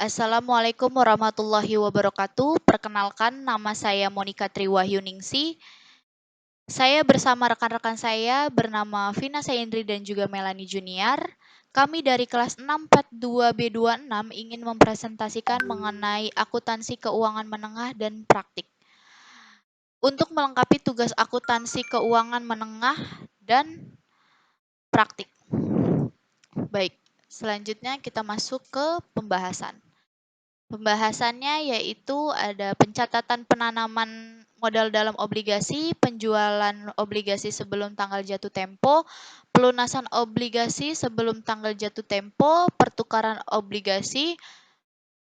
Assalamualaikum warahmatullahi wabarakatuh. Perkenalkan, nama saya Monica Triwahyuningsi. Saya bersama rekan-rekan saya bernama Vina Sayendri dan juga Melanie Junior. Kami dari kelas 642B26 ingin mempresentasikan mengenai akuntansi keuangan menengah dan praktik. Untuk melengkapi tugas akuntansi keuangan menengah dan praktik. Baik, selanjutnya kita masuk ke pembahasan. Pembahasannya yaitu ada pencatatan penanaman modal dalam obligasi, penjualan obligasi sebelum tanggal jatuh tempo, pelunasan obligasi sebelum tanggal jatuh tempo, pertukaran obligasi,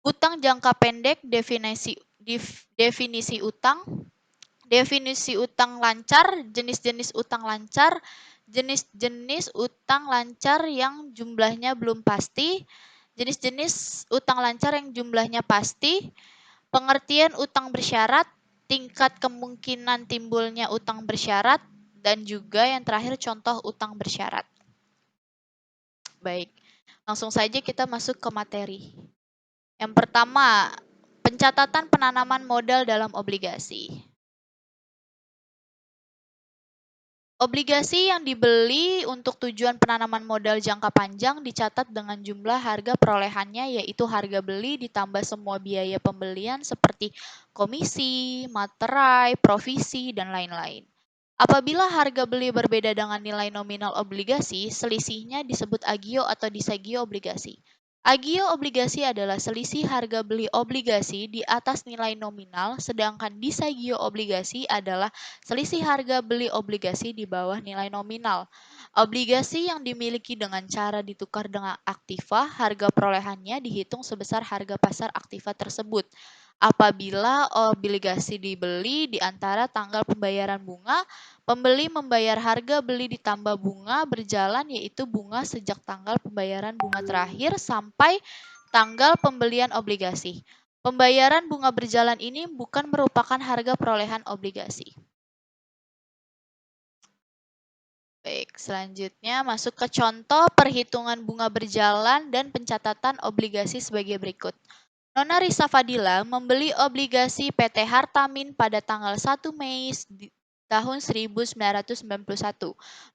utang jangka pendek, definisi utang, definisi utang lancar, jenis-jenis utang lancar, jenis-jenis utang lancar yang jumlahnya belum pasti, jenis-jenis utang lancar yang jumlahnya pasti, pengertian utang bersyarat, tingkat kemungkinan timbulnya utang bersyarat, dan juga yang terakhir contoh utang bersyarat. Baik, langsung saja kita masuk ke materi. Yang pertama, pencatatan penanaman modal dalam obligasi. Obligasi yang dibeli untuk tujuan penanaman modal jangka panjang dicatat dengan jumlah harga perolehannya, yaitu harga beli ditambah semua biaya pembelian seperti komisi, materai, provisi, dan lain-lain. Apabila harga beli berbeda dengan nilai nominal obligasi, selisihnya disebut agio atau disagio obligasi. Agio obligasi adalah selisih harga beli obligasi di atas nilai nominal, sedangkan disagio obligasi adalah selisih harga beli obligasi di bawah nilai nominal. Obligasi yang dimiliki dengan cara ditukar dengan aktiva, harga perolehannya dihitung sebesar harga pasar aktiva tersebut. Apabila obligasi dibeli di antara tanggal pembayaran bunga, pembeli membayar harga beli ditambah bunga berjalan, yaitu bunga sejak tanggal pembayaran bunga terakhir sampai tanggal pembelian obligasi. Pembayaran bunga berjalan ini bukan merupakan harga perolehan obligasi. Baik, selanjutnya masuk ke contoh perhitungan bunga berjalan dan pencatatan obligasi sebagai berikut. Nona Risa Fadila membeli obligasi PT Hartamin pada tanggal 1 Mei tahun 1991.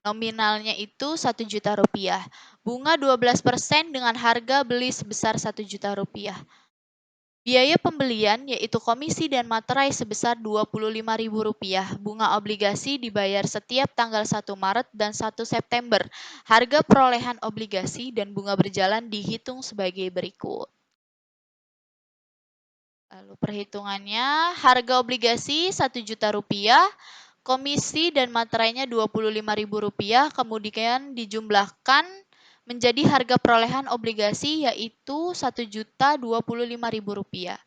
Nominalnya itu 1 juta rupiah. Bunga 12% dengan harga beli sebesar 1 juta rupiah. Biaya pembelian yaitu komisi dan materai sebesar Rp25.000. Bunga obligasi dibayar setiap tanggal 1 Maret dan 1 September. Harga perolehan obligasi dan bunga berjalan dihitung sebagai berikut. Lalu perhitungannya, harga obligasi 1 juta rupiah, komisi dan materainya Rp25.000, kemudian dijumlahkan menjadi harga perolehan obligasi yaitu Rp1.025.000.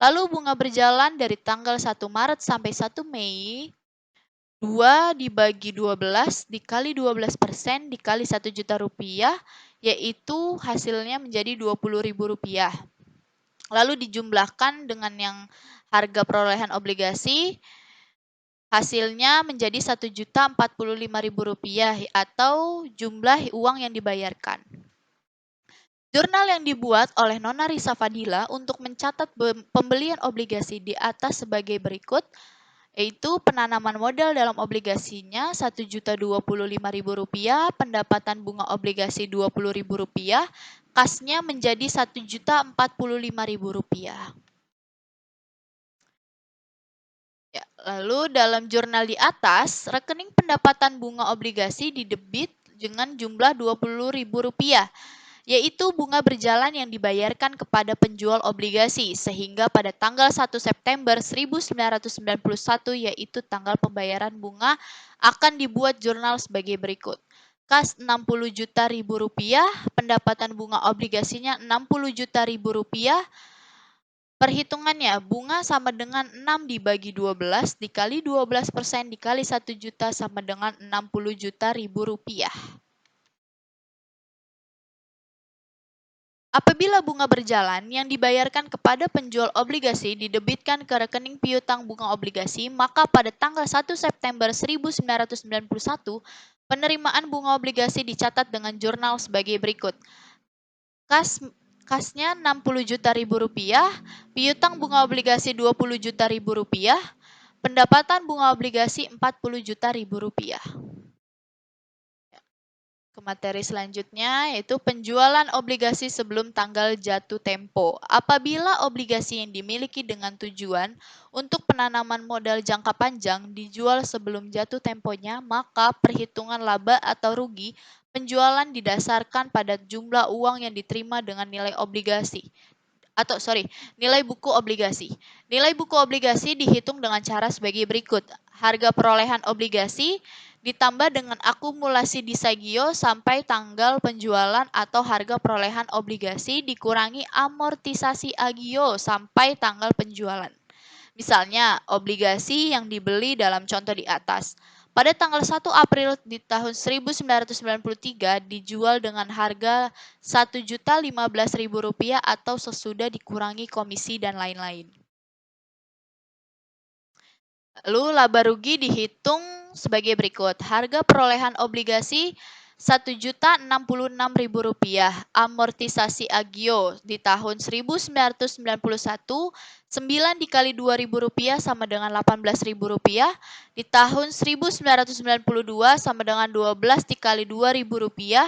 Lalu bunga berjalan dari tanggal 1 Maret sampai 1 Mei, 2 dibagi 12 dikali 12% dikali 1 juta rupiah, yaitu hasilnya menjadi Rp20.000. Lalu dijumlahkan dengan yang harga perolehan obligasi, hasilnya menjadi Rp1.045.000 atau jumlah uang yang dibayarkan. Jurnal yang dibuat oleh Nona Risa Fadila untuk mencatat pembelian obligasi di atas sebagai berikut, yaitu penanaman modal dalam obligasinya Rp1.025.000, pendapatan bunga obligasi Rp20.000, kasnya menjadi Rp1.045.000. Ya, lalu dalam jurnal di atas, rekening pendapatan bunga obligasi didebit dengan jumlah Rp20.000, yaitu bunga berjalan yang dibayarkan kepada penjual obligasi, sehingga pada tanggal 1 September 1991, yaitu tanggal pembayaran bunga, akan dibuat jurnal sebagai berikut. Kas Rp60 juta, pendapatan bunga obligasinya Rp60 juta. Perhitungannya, bunga sama dengan 6 dibagi 12 dikali 12% dikali 1 juta sama dengan Rp60 juta. Apabila bunga berjalan yang dibayarkan kepada penjual obligasi didebitkan ke rekening piutang bunga obligasi, maka pada tanggal 1 September 1991, penerimaan bunga obligasi dicatat dengan jurnal sebagai berikut. Kas Kasnya 60 juta ribu rupiah, piutang bunga obligasi 20 juta ribu rupiah, pendapatan bunga obligasi 40 juta ribu rupiah. Ke materi selanjutnya yaitu penjualan obligasi sebelum tanggal jatuh tempo. Apabila obligasi yang dimiliki dengan tujuan untuk penanaman modal jangka panjang dijual sebelum jatuh temponya, maka perhitungan laba atau rugi penjualan didasarkan pada jumlah uang yang diterima dengan nilai obligasi. Nilai buku obligasi. Nilai buku obligasi dihitung dengan cara sebagai berikut. Harga perolehan obligasi ditambah dengan akumulasi disagio sampai tanggal penjualan atau harga perolehan obligasi dikurangi amortisasi agio sampai tanggal penjualan. Misalnya, obligasi yang dibeli dalam contoh di atas. Pada tanggal 1 April di tahun 1993 dijual dengan harga Rp1.015.000 atau sesudah dikurangi komisi dan lain-lain. Lalu laba rugi dihitung sebagai berikut. Harga perolehan obligasi Rp1.066.000. Amortisasi agio di tahun 1991, 9 dikali Rp2.000 sama dengan Rp18.000. Di tahun 1992 sama dengan 12 dikali Rp2.000,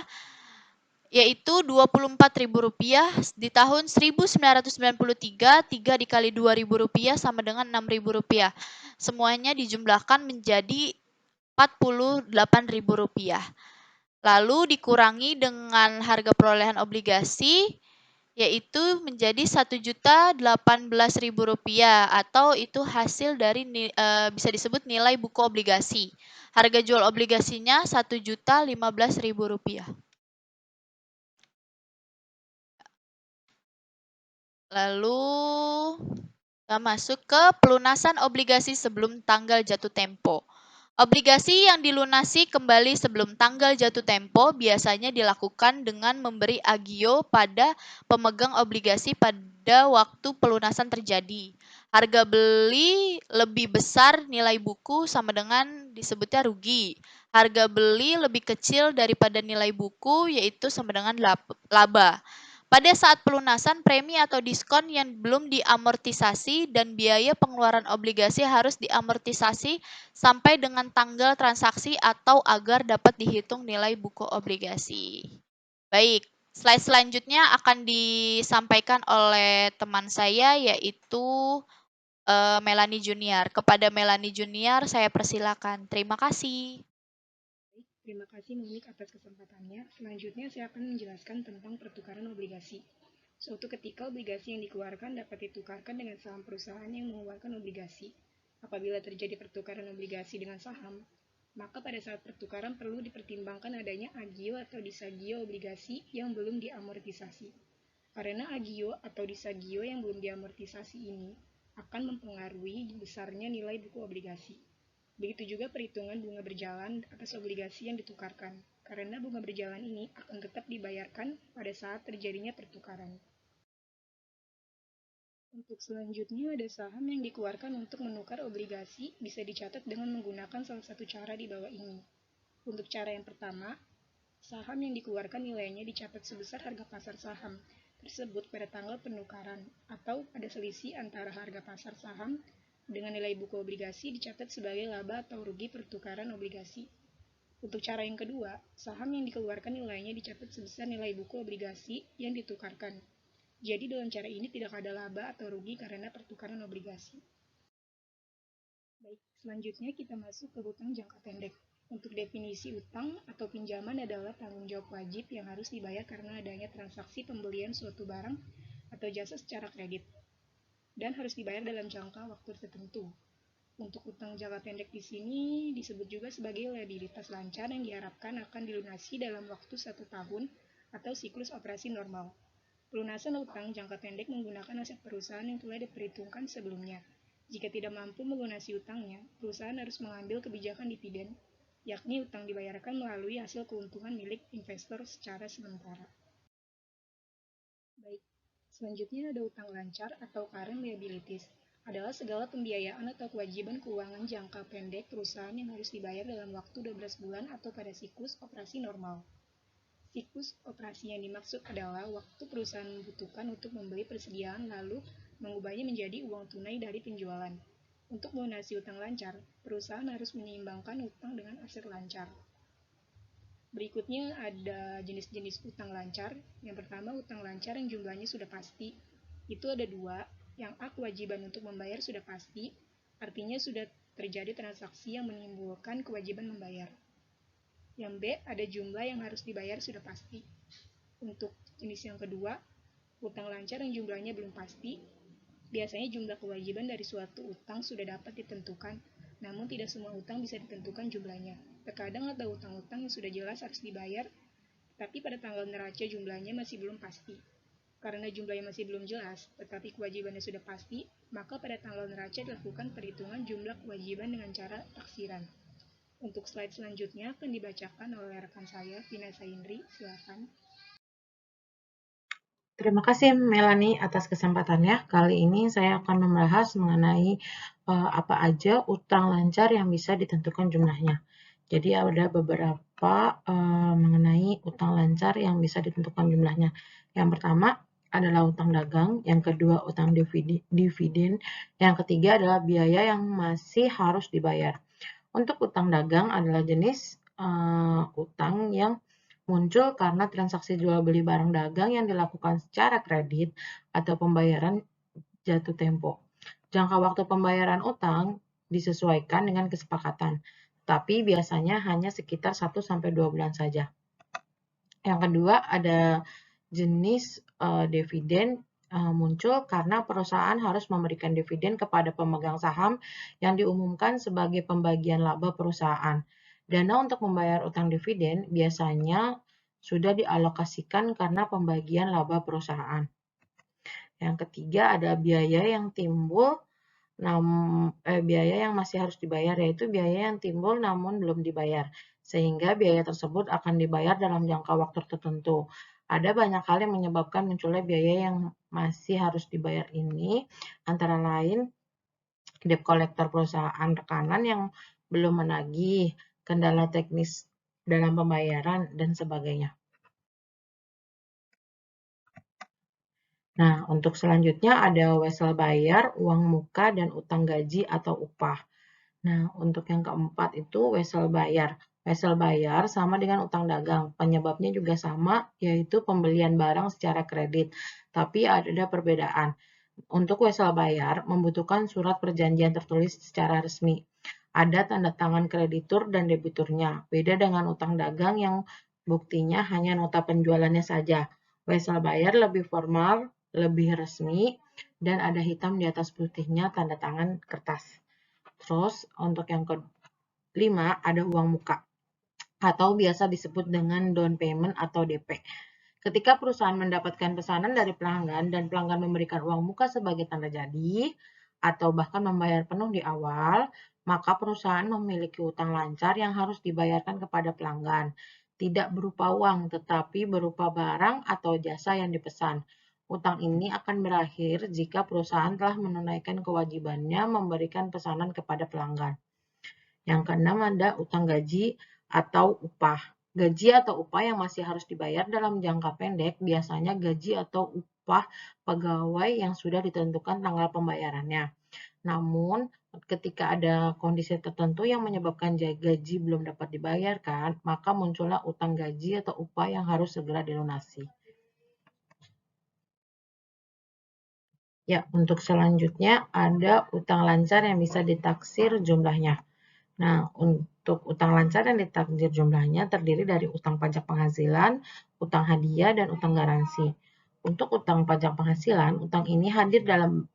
yaitu Rp24.000. Di tahun 1993, 3 dikali Rp2.000 sama dengan Rp6.000. Semuanya dijumlahkan menjadi Rp48.000. Lalu dikurangi dengan harga perolehan obligasi, yaitu menjadi Rp1.018.000 atau itu hasil dari bisa disebut nilai buku obligasi. Harga jual obligasinya Rp1.015.000. Lalu kita masuk ke pelunasan obligasi sebelum tanggal jatuh tempo. Obligasi yang dilunasi kembali sebelum tanggal jatuh tempo biasanya dilakukan dengan memberi agio pada pemegang obligasi pada waktu pelunasan terjadi. Harga beli lebih besar nilai buku sama dengan disebutnya rugi. Harga beli lebih kecil daripada nilai buku yaitu sama dengan laba. Pada saat pelunasan, premi atau diskon yang belum diamortisasi dan biaya pengeluaran obligasi harus diamortisasi sampai dengan tanggal transaksi atau agar dapat dihitung nilai buku obligasi. Baik, slide selanjutnya akan disampaikan oleh teman saya yaitu Melanie Junior. Kepada Melanie Junior saya persilakan. Terima kasih. Terima kasih Monik atas kesempatannya. Selanjutnya saya akan menjelaskan tentang pertukaran obligasi. Suatu ketika obligasi yang dikeluarkan dapat ditukarkan dengan saham perusahaan yang mengeluarkan obligasi. Apabila terjadi pertukaran obligasi dengan saham, maka pada saat pertukaran perlu dipertimbangkan adanya agio atau disagio obligasi yang belum diamortisasi. Karena agio atau disagio yang belum diamortisasi ini akan mempengaruhi besarnya nilai buku obligasi. Begitu juga perhitungan bunga berjalan atas obligasi yang ditukarkan, karena bunga berjalan ini akan tetap dibayarkan pada saat terjadinya pertukaran. Untuk selanjutnya ada saham yang dikeluarkan untuk menukar obligasi bisa dicatat dengan menggunakan salah satu cara di bawah ini. Untuk cara yang pertama, saham yang dikeluarkan nilainya dicatat sebesar harga pasar saham tersebut pada tanggal penukaran atau pada selisih antara harga pasar saham dengan nilai buku obligasi dicatat sebagai laba atau rugi pertukaran obligasi. Untuk cara yang kedua, saham yang dikeluarkan nilainya dicatat sebesar nilai buku obligasi yang ditukarkan. Jadi dalam cara ini tidak ada laba atau rugi karena pertukaran obligasi. Baik, selanjutnya kita masuk ke hutang jangka pendek. Untuk definisi utang atau pinjaman adalah tanggung jawab wajib yang harus dibayar karena adanya transaksi pembelian suatu barang atau jasa secara kredit dan harus dibayar dalam jangka waktu tertentu. Untuk utang jangka pendek di sini disebut juga sebagai liabilitas lancar yang diharapkan akan dilunasi dalam waktu 1 tahun atau siklus operasi normal. Pelunasan utang jangka pendek menggunakan aset perusahaan yang telah diperhitungkan sebelumnya. Jika tidak mampu melunasi utangnya, perusahaan harus mengambil kebijakan dividen, yakni utang dibayarkan melalui hasil keuntungan milik investor secara sementara. Baik, selanjutnya ada utang lancar atau current liabilities. Adalah segala pembiayaan atau kewajiban keuangan jangka pendek perusahaan yang harus dibayar dalam waktu 12 bulan atau pada siklus operasi normal. Siklus operasi yang dimaksud adalah waktu perusahaan membutuhkan untuk membeli persediaan lalu mengubahnya menjadi uang tunai dari penjualan. Untuk melunasi utang lancar, perusahaan harus menyeimbangkan utang dengan aset lancar. Berikutnya ada jenis-jenis utang lancar. Yang pertama, utang lancar yang jumlahnya sudah pasti. Itu ada dua. Yang A, kewajiban untuk membayar sudah pasti, artinya sudah terjadi transaksi yang menimbulkan kewajiban membayar. Yang B, ada jumlah yang harus dibayar sudah pasti. Untuk jenis yang kedua, utang lancar yang jumlahnya belum pasti. Biasanya jumlah kewajiban dari suatu utang sudah dapat ditentukan, namun tidak semua utang bisa ditentukan jumlahnya. Terkadang ada utang-utang yang sudah jelas harus dibayar, tapi pada tanggal neraca jumlahnya masih belum pasti. Karena jumlahnya masih belum jelas, tetapi kewajibannya sudah pasti, maka pada tanggal neraca dilakukan perhitungan jumlah kewajiban dengan cara taksiran. Untuk slide selanjutnya akan dibacakan oleh rekan saya, Vina Saindri. Silakan. Terima kasih Melanie atas kesempatannya. Kali ini saya akan membahas mengenai apa aja utang lancar yang bisa ditentukan jumlahnya. Jadi ada beberapa mengenai utang lancar yang bisa ditentukan jumlahnya. Yang pertama adalah utang dagang, yang kedua utang dividen, yang ketiga adalah biaya yang masih harus dibayar. Untuk utang dagang adalah jenis utang yang muncul karena transaksi jual beli barang dagang yang dilakukan secara kredit atau pembayaran jatuh tempo. Jangka waktu pembayaran utang disesuaikan dengan kesepakatan, tapi biasanya hanya sekitar 1-2 bulan saja. Yang kedua ada jenis dividen muncul karena perusahaan harus memberikan dividen kepada pemegang saham yang diumumkan sebagai pembagian laba perusahaan. Dana untuk membayar utang dividen biasanya sudah dialokasikan karena pembagian laba perusahaan. Yang ketiga ada biaya yang timbul, biaya yang masih harus dibayar, yaitu biaya yang timbul namun belum dibayar, sehingga biaya tersebut akan dibayar dalam jangka waktu tertentu. Ada banyak hal yang menyebabkan munculnya biaya yang masih harus dibayar ini, antara lain debt collector perusahaan rekanan yang belum menagih, kendala teknis dalam pembayaran, dan sebagainya. Nah, untuk selanjutnya ada wesel bayar, uang muka, dan utang gaji atau upah. Nah, untuk yang keempat itu wesel bayar. Wesel bayar sama dengan utang dagang. Penyebabnya juga sama, yaitu pembelian barang secara kredit. Tapi ada perbedaan. Untuk wesel bayar, membutuhkan surat perjanjian tertulis secara resmi. Ada tanda tangan kreditur dan debiturnya. Beda dengan utang dagang yang buktinya hanya nota penjualannya saja. Wesel bayar lebih formal, lebih resmi, dan ada hitam di atas putihnya tanda tangan kertas. Terus untuk yang kelima ada uang muka atau biasa disebut dengan down payment atau DP. Ketika perusahaan mendapatkan pesanan dari pelanggan dan pelanggan memberikan uang muka sebagai tanda jadi atau bahkan membayar penuh di awal, maka perusahaan memiliki utang lancar yang harus dibayarkan kepada pelanggan. Tidak berupa uang, tetapi berupa barang atau jasa yang dipesan. Utang ini akan berakhir jika perusahaan telah menunaikan kewajibannya memberikan pesanan kepada pelanggan. Yang keenam ada utang gaji atau upah. Gaji atau upah yang masih harus dibayar dalam jangka pendek biasanya gaji atau upah pegawai yang sudah ditentukan tanggal pembayarannya. Namun, ketika ada kondisi tertentu yang menyebabkan gaji belum dapat dibayarkan, maka muncullah utang gaji atau upah yang harus segera dilunasi. Ya, untuk selanjutnya ada utang lancar yang bisa ditaksir jumlahnya. Nah, untuk utang lancar yang ditakdir jumlahnya terdiri dari utang pajak penghasilan, utang hadiah, dan utang garansi. Untuk utang pajak penghasilan, utang ini hadir dalam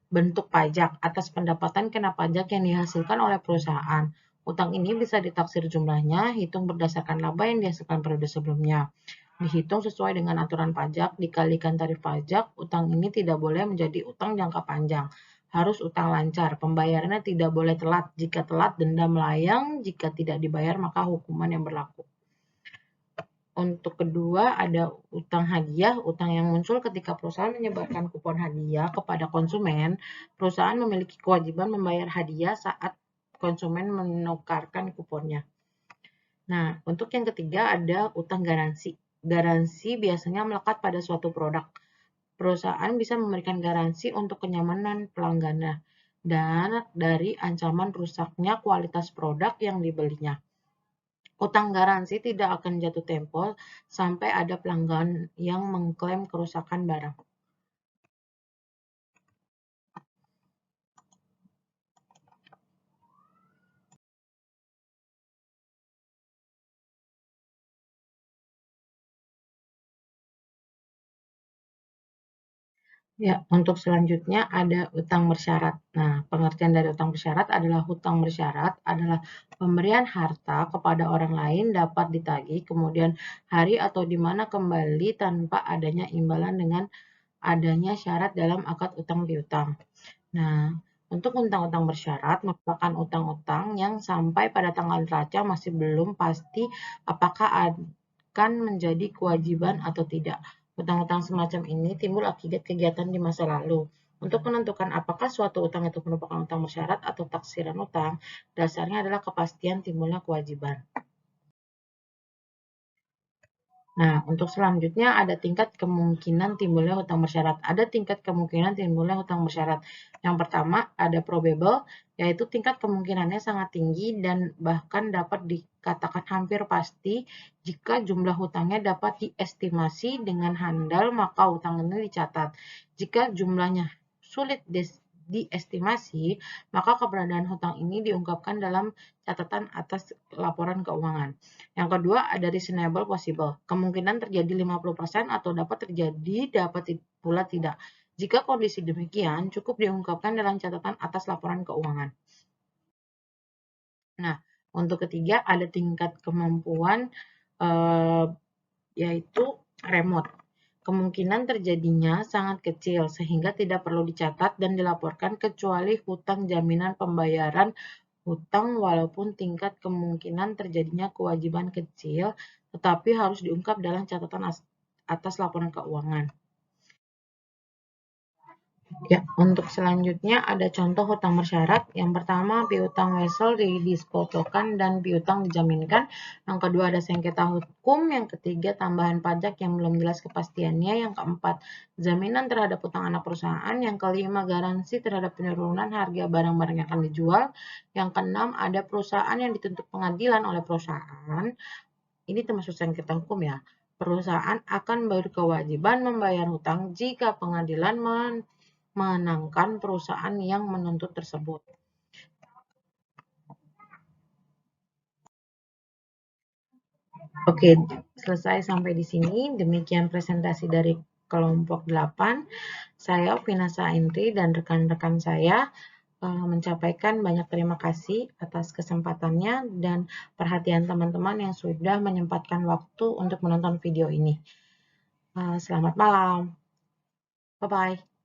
bentuk pajak atas pendapatan kena pajak yang dihasilkan oleh perusahaan. Utang ini bisa ditaksir jumlahnya, hitung berdasarkan laba yang dihasilkan periode sebelumnya. Dihitung sesuai dengan aturan pajak, dikalikan tarif pajak, utang ini tidak boleh menjadi utang jangka panjang. Harus utang lancar, pembayarannya tidak boleh telat. Jika telat, denda melayang. Jika tidak dibayar, maka hukuman yang berlaku. Untuk kedua, ada utang hadiah. Utang yang muncul ketika perusahaan menyebarkan kupon hadiah kepada konsumen. Perusahaan memiliki kewajiban membayar hadiah saat konsumen menukarkan kuponnya. Nah, untuk yang ketiga ada utang garansi. Garansi biasanya melekat pada suatu produk. Perusahaan bisa memberikan garansi untuk kenyamanan pelanggannya dan dari ancaman rusaknya kualitas produk yang dibelinya. Utang garansi tidak akan jatuh tempo sampai ada pelanggan yang mengklaim kerusakan barang. Ya, untuk selanjutnya ada utang bersyarat. Nah, pengertian dari utang bersyarat adalah hutang bersyarat adalah pemberian harta kepada orang lain dapat ditagih kemudian hari atau di mana kembali tanpa adanya imbalan dengan adanya syarat dalam akad utang piutang. Nah, untuk utang-utang bersyarat merupakan utang-utang yang sampai pada tanggal neraca masih belum pasti apakah akan menjadi kewajiban atau tidak. Utang-utang semacam ini timbul akibat kegiatan di masa lalu. Untuk menentukan apakah suatu utang itu merupakan utang bersyarat atau taksiran utang, dasarnya adalah kepastian timbulnya kewajiban. Nah, untuk selanjutnya ada tingkat kemungkinan timbulnya hutang bersyarat. Ada tingkat kemungkinan timbulnya hutang bersyarat. Yang pertama ada probable, yaitu tingkat kemungkinannya sangat tinggi dan bahkan dapat dikatakan hampir pasti jika jumlah hutangnya dapat diestimasi dengan handal, maka hutang ini dicatat. Jika jumlahnya sulit diestimasi, maka keberadaan hutang ini diungkapkan dalam catatan atas laporan keuangan. Yang kedua ada reasonable possible. Kemungkinan terjadi 50% atau dapat terjadi, dapat pula tidak. Jika kondisi demikian, cukup diungkapkan dalam catatan atas laporan keuangan. Nah, untuk ketiga ada tingkat kemampuan yaitu remote. Kemungkinan terjadinya sangat kecil sehingga tidak perlu dicatat dan dilaporkan kecuali hutang jaminan pembayaran hutang walaupun tingkat kemungkinan terjadinya kewajiban kecil tetapi harus diungkap dalam catatan atas laporan keuangan. Ya, untuk selanjutnya ada contoh hutang bersyarat. Yang pertama, piutang wesel didispotokan dan piutang dijaminkan. Yang kedua ada sengketa hukum. Yang ketiga, tambahan pajak yang belum jelas kepastiannya. Yang keempat, jaminan terhadap hutang anak perusahaan. Yang kelima, garansi terhadap penurunan harga barang-barang yang akan dijual. Yang keenam, ada perusahaan yang dituntut pengadilan oleh perusahaan. Ini termasuk sengketa hukum ya. Perusahaan akan berkewajiban membayar hutang jika pengadilan menangkan perusahaan yang menuntut tersebut. Oke, selesai sampai di sini. Demikian presentasi dari kelompok 8. Saya Vinasa Indri dan rekan-rekan saya menyampaikan banyak terima kasih atas kesempatannya dan perhatian teman-teman yang sudah menyempatkan waktu untuk menonton video ini. Selamat malam. Bye-bye.